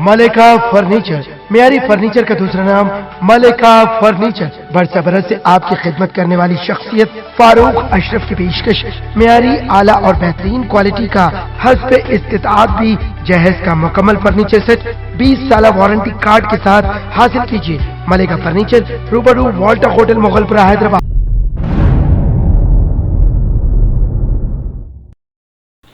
मलिका furniture, मियारी furniture का दूसरा नाम मलिका फर्नीचर। बरस बरस से आपकी खिदमत करने वाली शख्सियत फारूक अशरफ की पेशकश मियारी, आला और बेहतरीन क्वालिटी का हस्ब इस्तिताअत भी जहेज का मुकम्मल फर्नीचर सेट 20 साल वारंटी कार्ड के साथ हासिल कीजिए। मलिका फर्नीचर, रूबरू वॉल्टर होटल, मुगलपुरा, हैदराबाद।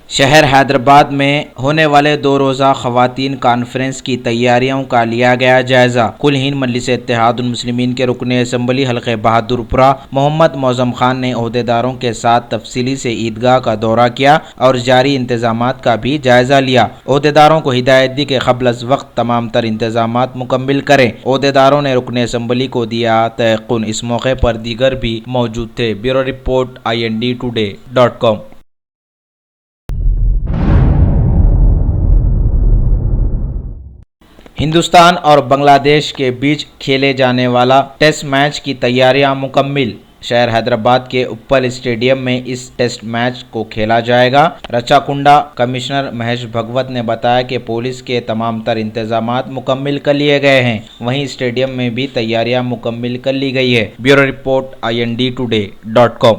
शहर हैदराबाद में होने वाले 2 रोज़ा ख़वातीन कॉन्फ्रेंस की तैयारियों का लिया गया जायज़ा। कुल हिंद मजलिस इत्तेहादुल मुस्लिमीन के रुकन असम्बली हल्के बहादुरपुरा मोहम्मद मौज़म खान ने ओहदेदारों के साथ तफसीली से ईदगाह का दौरा किया और जारी इंतजामात का भी जायज़ा लिया। ओहदेदारों को हिदायत दी कि क़ब्ल अज़ वक्त तमाम तर इंतजामात मुकम्मिल करें। ओहदेदारों ने रुकन असम्बली को दिया तयक़ुन। इस मौके पर दीगर भी मौजूद थे। Bureau report INDtoday.com। हिंदुस्तान और बांग्लादेश के बीच खेले जाने वाला टेस्ट मैच की तैयारियां मुकम्मिल। शहर हैदराबाद के उप्पल स्टेडियम में इस टेस्ट मैच को खेला जाएगा। रचाकुंडा कमिश्नर महेश भगवत ने बताया कि पुलिस के तमाम तर इंतजामात मुकम्मिल कर लिए गए हैं। वहीं स्टेडियम में भी तैयारियां मुकम्मिल कर ली गई है। Bureau report INDtoday.com।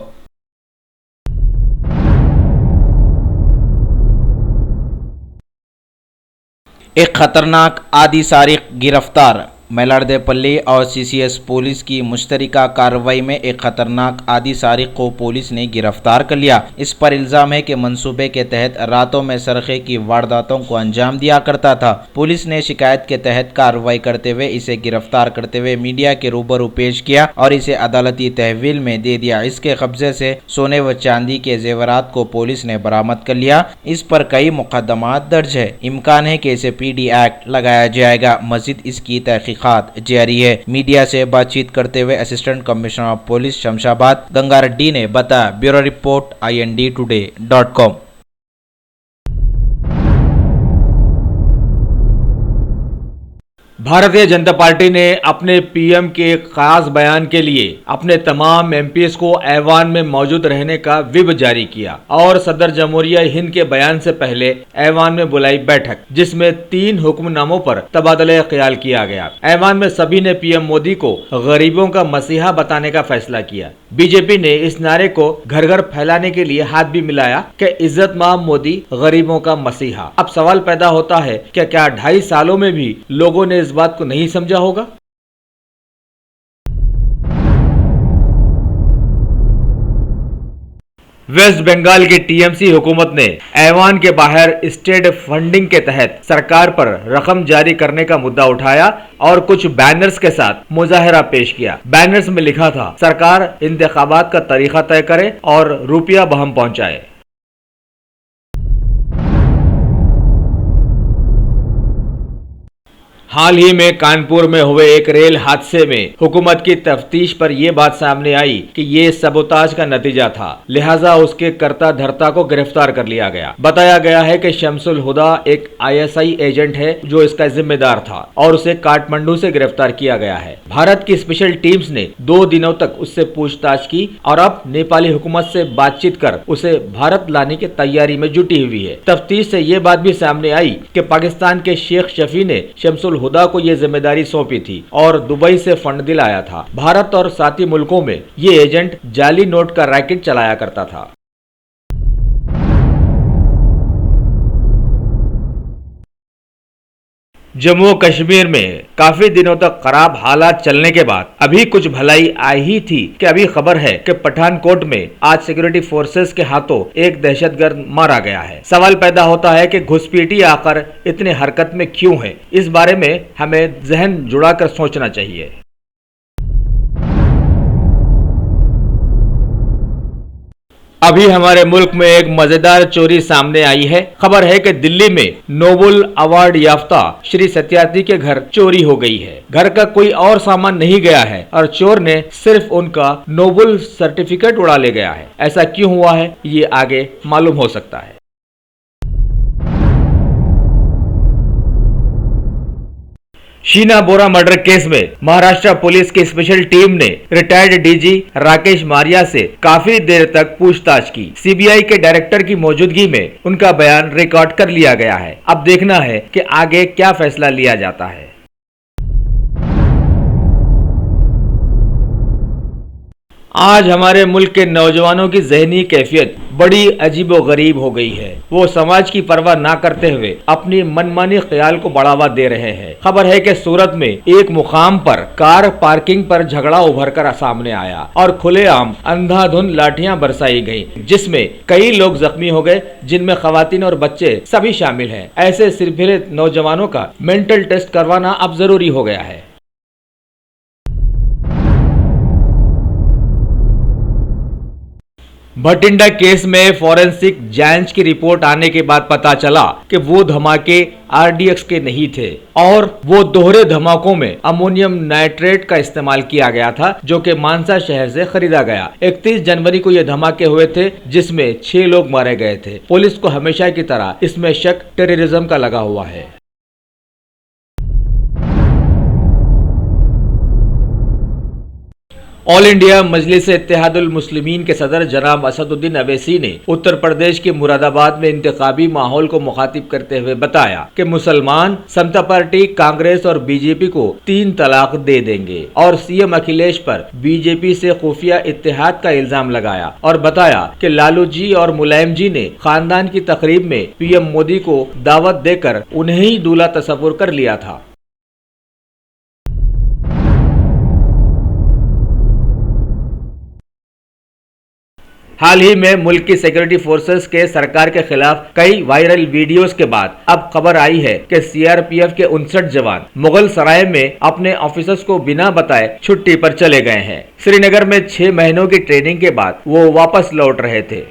एक खतरनाक आदि सारिक गिरफ्तार। मैलारदेपल्ली और CCS पुलिस की मुश्तरका कार्रवाई में एक खतरनाक आदि सारिक को पुलिस ने गिरफ्तार कर लिया। इस पर इल्ज़ाम है कि मंसूबे के तहत रातों में सरखे की वारदातों को अंजाम दिया करता था। पुलिस ने शिकायत के तहत कार्रवाई करते हुए इसे गिरफ्तार करते हुए मीडिया के रूबरू पेश किया और इसे अदालती तहवील में दे दिया। इसके कब्जे से सोने व चांदी के जेवरात को पुलिस ने बरामद कर लिया। इस पर कई मुकदमात दर्ज है। इम्कान है कि इसे PD एक्ट लगाया जाएगा। मजीद इसकी तहकीकात जारी है। मीडिया से बातचीत करते हुए assistant commissioner of police Shamshabad Ganga Reddy ने बताया। Bureau report INDtoday.com। Bharatiya Janata party ने अपने PM के खास बयान के लिए अपने तमाम MPs को ऐवान में मौजूद रहने का व्हिप जारी किया और सदर जमहूरिया हिंद के बयान से पहले ऐवान में बुलाई बैठक, जिसमें 3 हुक्मनामों पर तबादला ख्याल किया गया। ऐवान में सभी ने PM मोदी को गरीबों का मसीहा बताने का फैसला किया। बीजेपी ने इस नारे को घर घर फैलाने के लिए हाथ भी मिलाया कि इज्जतमाब मोदी गरीबों का मसीहा। अब सवाल पैदा होता है कि क्या 2.5 सालों में भी लोगों ने इस बात को नहीं समझा होगा? वेस्ट बंगाल की TMC हुकूमत ने ऐवान के बाहर स्टेट फंडिंग के तहत सरकार पर रकम जारी करने का मुद्दा उठाया और कुछ बैनर्स के साथ मुजाहरा पेश किया। बैनर्स में लिखा था, सरकार इंतखाबात का तरीका तय करे और रुपया बहम पहुंचाए। हाल ही में कानपुर में हुए एक रेल हादसे में हुकूमत की तफ्तीश पर यह बात सामने आई कि ये सबोताज का नतीजा था, लिहाजा उसके कर्ता धर्ता को गिरफ्तार कर लिया गया। बताया गया है कि शमसुल हुदा एक ISI एजेंट है जो इसका जिम्मेदार था और उसे काठमांडू से गिरफ्तार किया गया है। भारत की स्पेशल टीम्स ने 2 दिनों तक उससे पूछताछ की और अब नेपाली हुकूमत से बातचीत कर उसे भारत लाने की तैयारी में जुटी हुई है। तफ्तीश से ये बात भी सामने आई कि पाकिस्तान के शेख शफी ने शमसुल हुदा को ये जिम्मेदारी सौंपी थी और दुबई से फंड दिलाया था। भारत और साथी मुल्कों में ये एजेंट जाली नोट का रैकेट चलाया करता था। जम्मू कश्मीर में काफी दिनों तक खराब हालात चलने के बाद अभी कुछ भलाई आई ही थी कि अभी खबर है कि पठानकोट में आज सिक्योरिटी फोर्सेस के हाथों एक दहशतगर्द मारा गया है। सवाल पैदा होता है कि घुसपैठी आकर इतने हरकत में क्यों है। इस बारे में हमें जहन जुड़ाकर सोचना चाहिए। अभी हमारे मुल्क में एक मजेदार चोरी सामने आई है। खबर है कि दिल्ली में नोबेल अवार्ड याफ्ता श्री सत्यार्थी के घर चोरी हो गई है। घर का कोई और सामान नहीं गया है और चोर ने सिर्फ उनका नोबेल सर्टिफिकेट उड़ा ले गया है। ऐसा क्यों हुआ है, ये आगे मालूम हो सकता है। शीना बोरा मर्डर केस में महाराष्ट्र पुलिस की स्पेशल टीम ने रिटायर्ड डीजी राकेश मारिया से काफी देर तक पूछताछ की। सीबीआई के डायरेक्टर की मौजूदगी में उनका बयान रिकॉर्ड कर लिया गया है। अब देखना है कि आगे क्या फैसला लिया जाता है। आज हमारे मुल्क के नौजवानों की ज़हनी कैफियत बड़ी अजीबोगरीब हो गई है। वो समाज की परवाह ना करते हुए अपनी मनमानी ख्याल को बढ़ावा दे रहे हैं। खबर है कि सूरत में एक मुकाम पर कार पार्किंग पर झगड़ा उभर कर सामने आया और खुलेआम अंधाधुंध लाठियां बरसाई गई, जिसमें कई लोग जख्मी हो गए, जिनमें खवातीन और बच्चे सभी शामिल हैं। ऐसे सिरफिरे नौजवानों का मेंटल टेस्ट करवाना अब जरूरी हो गया है। भटिंडा केस में फॉरेंसिक जांच की रिपोर्ट आने के बाद पता चला कि वो धमाके आरडीएक्स के नहीं थे और वो दोहरे धमाकों में अमोनियम नाइट्रेट का इस्तेमाल किया गया था, जो कि मानसा शहर से खरीदा गया। 31 जनवरी को ये धमाके हुए थे, जिसमें 6 लोग मारे गए थे। पुलिस को हमेशा की तरह इसमें शक टेररिज्म का लगा हुआ है। ऑल इंडिया मजलिस इत्तेहादुल मुस्लिमीन के सदर जनाब असदुद्दीन अवैसी ने उत्तर प्रदेश के मुरादाबाद में इंतखाबी माहौल को मुखातिब करते हुए बताया कि मुसलमान समता पार्टी, कांग्रेस और बीजेपी को 3 तलाक दे देंगे और सीएम अखिलेश पर बीजेपी से खुफिया इत्तेहाद का इल्जाम लगाया और बताया कि लालू जी और मुलायम जी ने खानदान की तकरीब में पीएम मोदी को दावत देकर उन्हें ही दूल्हा तस्वुर कर लिया था। हाल ही में मुल्क की सिक्योरिटी फोर्सेस के सरकार के खिलाफ कई वायरल वीडियोस के बाद अब खबर आई है कि सीआरपीएफ के 59 जवान मुगल सराय में अपने ऑफिसर्स को बिना बताए छुट्टी पर चले गए हैं। श्रीनगर में 6 महीनों की ट्रेनिंग के बाद वो वापस लौट रहे थे।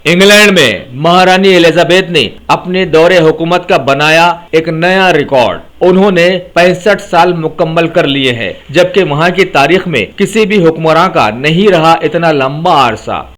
इंग्लैंड में महारानी एलिजाबेथ ने अपने दौरे हुकूमत का बनाया एक नया रिकॉर्ड। उन्होंने 65 साल मुकम्मल कर लिए हैं, जबकि वहां की तारीख में किसी भी हुक्मरान का नहीं रहा इतना लंबा अरसा।